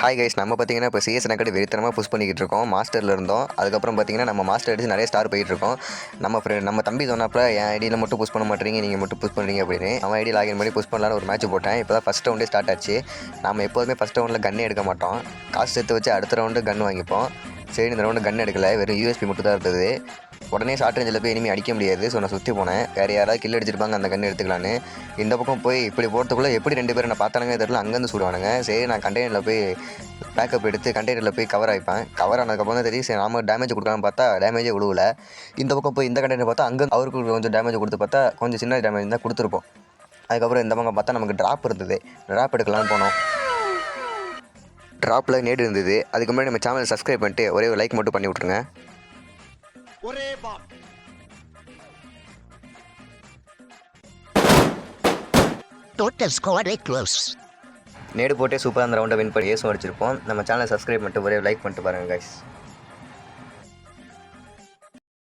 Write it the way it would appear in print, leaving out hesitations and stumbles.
Hi guys, நம்ம பார்த்தீங்கன்னா இப்போ சிஎஸ் ரேங்கட் வெறித்தனமாக புஷ் பண்ணிக்கிட்டு இருக்கோம். மாஸ்டரில் இருந்தோம். அதுக்கப்புறம் பார்த்தீங்கன்னா நம்ம மாஸ்டர் அடிச்சு நிறைய ஸ்டார் போயிட்டு இருக்கோம். நம்ம தம்பி சொன்னப்போ என் ஐடியில் மட்டும் புஷ் பண்ண மாட்டீங்க, நீங்கள் மட்டும் புஷ் பண்ணுறீங்க அப்படின்னு. அவன் ஐடி லாகின் பண்ணி புஷ் பண்ணலான்னு ஒரு மேட்ச் போட்டேன். இப்போ தான் ஃபஸ்ட் ரவுண்டே ஸ்டார்ட் ஆச்சு. நம்ம எப்போதுமே ஃபஸ்ட் ரவுண்டில் கன்னே எடுக்க மாட்டோம். காசு சேர்த்து வச்சு அடுத்த ரவுண்டு கன் வாங்கிப்போம். சரி, இந்த ரவுண்டு கன் எடுக்கல, வெறும் யூஎஸ்பி மட்டும் தான் இருந்தது. உடனே ஷார்ட் ரேஞ்சில் போய் இனிமேல் அடிக்க முடியாது. ஸோ நான் சுற்றி போனேன், வேறு யாராவது கில் அடிச்சிருப்பாங்க அந்த கன்று எடுத்துக்கலான்னு. இந்த பக்கம் போய் இப்படி போகிறதுக்குள்ளே எப்படி 2 பேரும் நான் பார்த்தானுங்க தெரியல, அங்கேருந்து சுடுவானுங்க. சரி, நான் கண்டெய்னரில் போய் பேக்கப் எடுத்து கண்டெய்னரில் போய் கவர் ஆகிப்பேன். கவர் ஆனதுக்கப்புறம் தான் தெரியும், சரி நாம டேமேஜ் கொடுக்கலான்னு பார்த்தா டேமேஜே விழுவல. இந்த பக்கம் போய் இந்த கண்டெய்னர் பார்த்தா அங்கே அவருக்கு கொஞ்சம் டேமேஜ் கொடுத்து பார்த்தா கொஞ்சம் சின்ன டேமேஜ் தான் கொடுத்துருப்போம். அதுக்கப்புறம் இந்த பக்கம் பார்த்தா நமக்கு ட்ராப் இருந்தது. ட்ராப் எடுக்கலான்னு போனோம். ட்ராப்பில் நேடு இருந்தது. அதுக்கு முன்னாடி நம்ம சேனலை சப்ஸ்கிரைப் பண்ணிட்டு ஒரே ஒரு லைக் மட்டும் பண்ணி விட்ருங்க. Total score close. நேடு போட்டே சூப்பராக அந்த ரவுண்டை வின் பண்ணி ஏசும் அடிச்சிருப்போம். நம்ம சேனலை சப்ஸ்கிரைப் பண்ணிட்டு ஒரே லைக் பண்ணிட்டு பாருங்கள் கைஸ்.